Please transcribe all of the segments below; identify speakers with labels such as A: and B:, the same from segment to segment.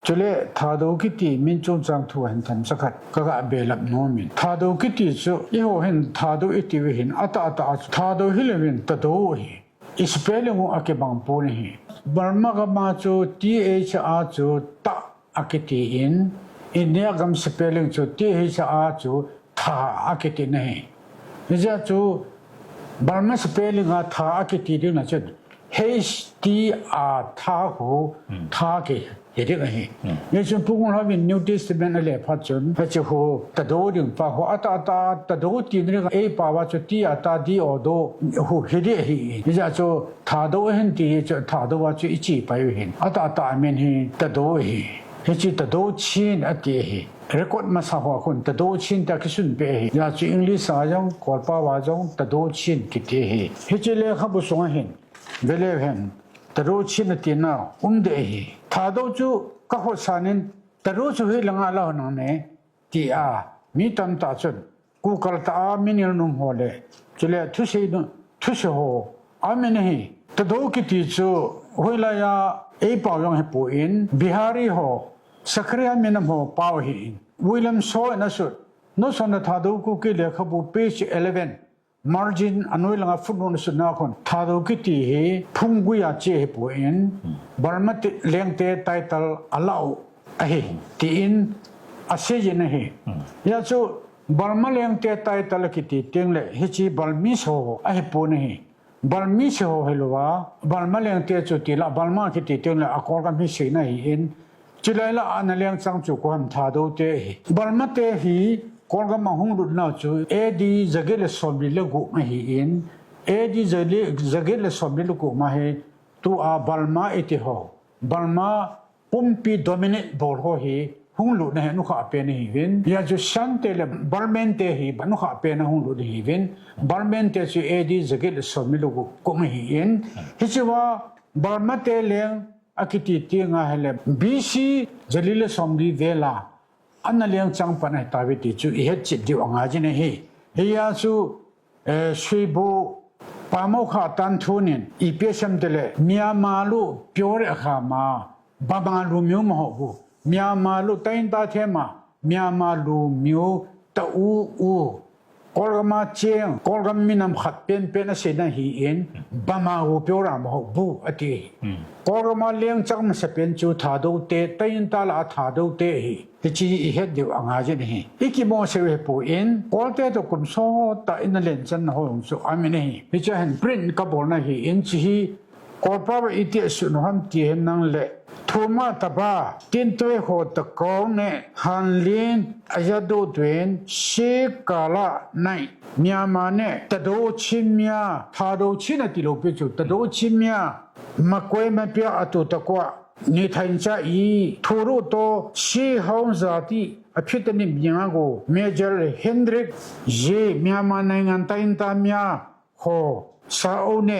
A: 就嘞他都给的民众长途很坦实看，这个别了农民，他都给的就以后很他都一定会很阿他都那里面他都会，一些别人我阿给帮补呢，巴马个嘛就 DHR 就大阿给的因，印尼个是别人就 DHR 就他阿给的呢，人家就巴马是别人啊他阿给的的那就。HDR 他和他给也这个嘿，你说不管他们 New Testament 来发展，而且和大多人发和大多地那个 A 爸爸就第二大第二多和黑的嘿，人家说他都很低，就他都话就一起白嘿，大面嘿大多嘿，而且大多钱啊低嘿。record มาสาวคนแต่ดูชินแต่ก็สุนเปย์อยากจะอังกฤษอาจังกอลปาวาจังแต่ดูชินกิเตย์เฮจิเลขับบุษงเห็นเวลเห็นแต่ดูชินตีน่าเดย์ถ้าดูจูก็หัวสานินแต่ดูจูให้ลังอาลาหนังเนี่ยที่มีตั้งตาจุนกูกลัดมินิลนุ่มหัวเลยจะเลยทุเสหัวมินิแต่ดูกิติจูเวลายาป่ายังให้ปูอินบิฮารีหัวสักเรียมินหัวป่าวหินวิลเลมโซ่นั่นสุดนั่นส่วนถ้าดูกูกิเลขบุเพจ11 margin อันนู้นลังฟุตบอลสุดน่าคนถ้าดูกิติเหพุ่งกุยอาเจให้ปูอินบาร์มาติเลี้ยงเตะไตตัลอัลลาห์เฮตีอินอาเซียนเฮยาจูบาร์มาเลี้ยงเตะไตตัลกิติเตียงเลยเฮจีบาร์มิโซ่เฮปูนเฮบาร์มิโซ่เฮลัวบาร์มาเลี้ยงเตะจุดที่ละบาร์มากิติเตียงเลยอากอร์กันมิเซนะเฮอินจุดไรละอันเลี้ยงจังจุกวันท่าดูเตะบาร์มาเตะฮีกอลกันมาหงรุดน่าจูดีจักเกลสอมบิลกุมาฮีอินดีจักเกลสอมบิลกุมาฮีตัวบาร์มาเอติโฮบาร์มาปุ่มปีดอมิเนตบอลโฮฮีหงรุดเนี่ยนุขะเป็นฮีวินยาจูชันเตเลบาร์เมนเตฮีบันุขะเป็นหงรุดฮีวินบาร์เมนเตจูดีจักเกลสอมบิลกุมาฮีอินฮิจว่าบาร์มาเตเลี้ยงอากิติเตียงอะไรบีซีจะลิเลสอมดีเวลาอันนั้นเลี้ยงจังปันให้ตาวิติจูอีเฮจิตดิวอ่างจีนเฮเฮียจูช่วยบูปาโมขาตันทุนินอีเปียชมเดเลมียมาลูเปียวเรขามาบาบาลูมิวมหบูมียมาลูตัยนตาเทมามียมาลูมิวตะอูกอลกมาเชียงกอลกมินำขัดเป็นเสนาฮีเอ็นบามาหูเปียวรามหบูอติกอลกมาเลี้ยงจังมันจะเป็นจูถาดูเตตัยนตาละถาดูเตฮีที่จีเฮ็ดเดียวอ่างจีนฮีอีกิโมเสวปูอินกอลเตตุกุมโซตาอินเลนจันหงสุอามินฮีที่จะเห็นปริ้นกับบอกนะฮีอินจีกอลปาบอิติสุนหัมที่เห็นนั่งเละทูมาตาบาตินตัวโหตะกองเนี่ยฮันลินอายาดูดวนเชกาลาไนมียมาเนี่ยตะโดชิมยาทาโดชินติโลเปจูตะโดชิมยามะกวยมะเปียอตุตะกวะนี่ทันจะอีทูรุโตชีฮาวซาติอภิตนิมยังกูเมเจอร์เฮนดริกเจมียมาในงานตัยนตามยาโฮซาโอเน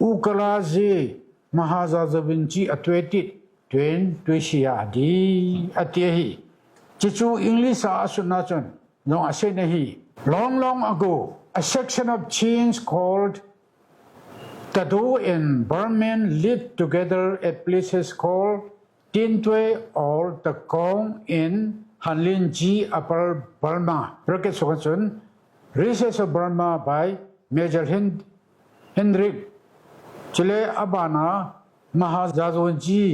A: อุกลาเจมหาซาซาบินจีอตเวติด้วยเสียดีอัตย์ฮีจิจูอังกฤษอาสุนัจนน้องอาเซนฮี long ago a section of chains called Tado and Burman lived together at places called Tintwe or Takong in Hanlinji Upper Burma bracket sokan Races of Burma by Major Hendrik Chile Abana Mahazazonji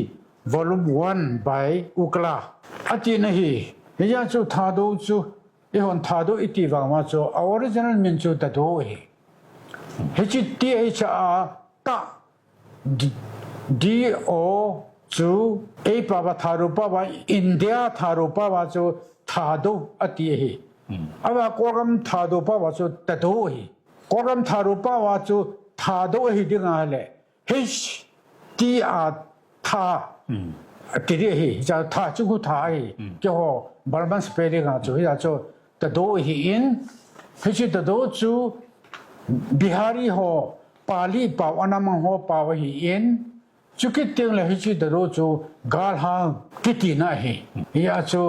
A: Volume 1 by Ukla อตินะฮียาจูทาดูจูอีหอนทาดูอิติวังมาจู original มินจูตะดูฮีเฮจิตีเอชอาตะดีโอจูเอปาบะทารุปะบะอินเดียทารุปะบะจูทาดูอติฮีอะบะกอรัมทาดูปะบะจูตะดูฮีกอรัมทารุปะบะจูทาดูฮีดิงาเลเฮชตีอาทาติดฮีจะท่าจุกุท่าฮีเจ้าบาร์บันสเปรย์กันจูฮีจะจูตะโดฮีอินเฮจิตะโดจูบิฮารีโฮปาลีปาวานามังโฮปาวฮีอินจุกิตเตียงเลยเฮจิตะโดจูกาลฮังกิตินะฮีฮีจะจู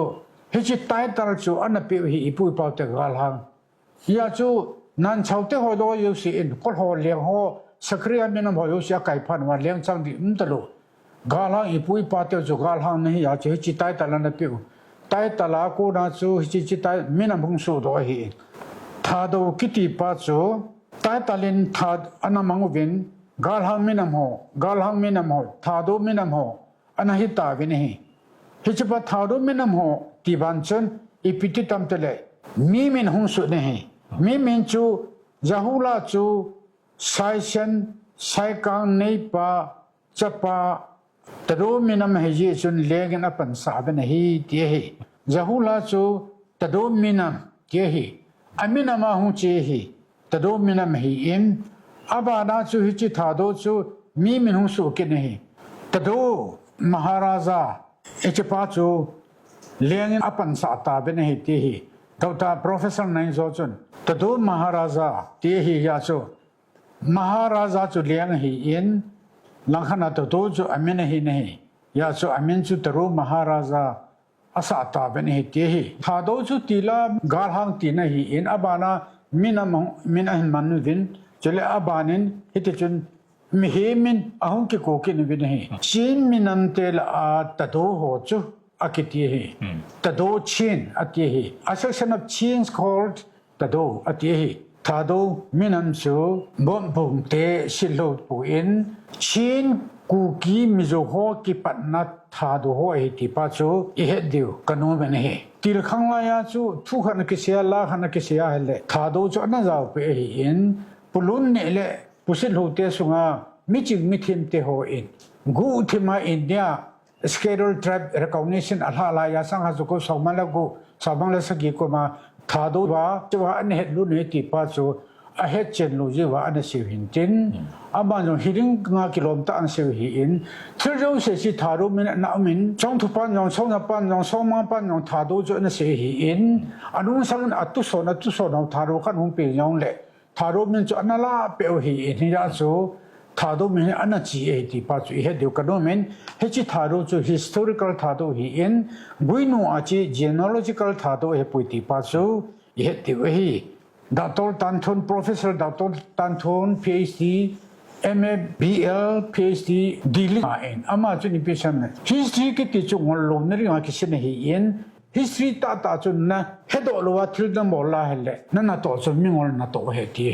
A: เฮจิตายตาจูอันนั้นเปียวฮีอีปุยปาวเตกาลฮังฮีจะจูนั่นชาวเตหอโดยูซีอินก็หอเลี้ยงหอสักเรียนไม่นำหอยูซีไก่พันวันเลี้ยงจังดิตลอด กาลางอีปุยปาเตียวจูกาลางนี่อยากจะจิตใจตะลันเปียวตายตะลากูนาจูจิตใจมินำพงสูดอหีทาดูกิติปาจูตายตะลินทาอันมังวินกาลางมินำโหกาลางมินำโหทาดูมินำโหอันหิตาวินฮีฮิจปะทาดูมินำโหที่บันชนอีพิติตัมเตเลมีมินหงสุนี่มีมินจูจะฮูลาจูไซชันไซกังในปาจะปาตรูมินำให้ยีจุนเลกันอปันสาบนฮีเตียฮีจะฮูลาจูตรูมินำเตียฮีอามินำมาหงเจฮีตรูมินำให้อินอาบานาจูฮิจิทาดูจูมีมินหงสุกินฮีตรูมหาราชาเอจปาจูเลกันอปันสาตาบนฮีเตียฮีดรโปรเฟสเซอร์นายโจจุนตรูมหาราชาเตียฮียาจูมหาราชาจูเลี้ยงให้อินลังขณะตัวจูอามินให้นี่ยาจูอามินจูตรูมหาราชาอาสาตาเป็นให้เที่ถ้าดูจูตีลากาลหังตีนะให้อินอบานามินะหินมันนุดินจะเลอบานินฮิตจุนมิเฮมินอาหุงกิโกกินวินให้ชีนมินันเตลอาตดูโหจูอากิตีให้ตดูชีนอากิให้ A section of chains called ตดูอากิให้ทาดูมินัมชูบ่มปุ่มเตสิโลปุอินชินกูกีมิโซโฮกิปันนัททาดูโฮเอติปัจจุอิเฮดิวกันโนเบนเฮติลขังลายาจูทุขันกิเสียลาขันกิเสียเฮเลทาดูจูอันนั้นจะเอาไปอินปุลุนเนเลปุสิโลเตสุงามิจิมิทิมเตโฮอินกูทิมาอินเดียscheduled tribe recognition อัลฮาลายาสังหาจุกุสองมันละกูสองมันละสกิกุมาทาดูว่าจะว่าอันเห็ดรุ่นเฮติปัจจุอาเฮดเจนลูจีว่าอันเสียหินจินอาบานจงฮิริงงากิโลมตาอันเสียหินที่เราเสียทารุมินน่ามินจงทุปันจงสองนับปันจงสองมังปันจงทารุจอันเสียหินอันนู้นสังอัตุโซนทารุกันหุ่นเปียงเล่ทารุมินจอันละเปียวหินนี่ละจูทารุมินอันนั้นจีเอติปัจจุเฮดิวกันนู้มินเฮจิทารุจู historical ทารุหินบุยนูอาจี genealogical ทารุเฮปุยติปัจจุเฮดิวฮีDr. Tanton, Professor Dr. Tanton, PhD, MA, BL, PhD, Dilin. Ama chuni pisam. History ki tichu ngolom nari nga kisine hi in. History ta chun na hedo lowa tildam bola hele. Na to chun mingol na to he ti.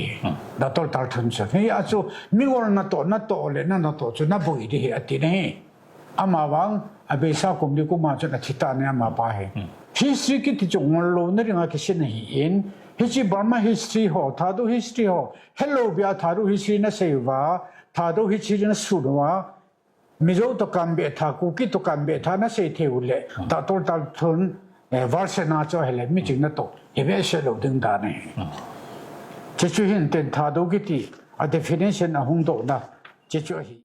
A: Dr. Tanton chun. Hi achu mingol na to le na to chun na boi di ati ne. Ama wang abesa kumli kuma chun atita ne ama pa he. History ki tichu ngolom nari nga kisine hi in. History Burma history ho, Thadu history ho. Hello, bia Thadu history na seva, Thadu history na sunwa. Mizo to kambe tha, kuki to kambe tha na se the ule. Dator thun verse na cho hele meeting na to. Ebe se lo ding da ne. Chechu hin ten Thadu kiti a definition a hung do na. Chechu hi.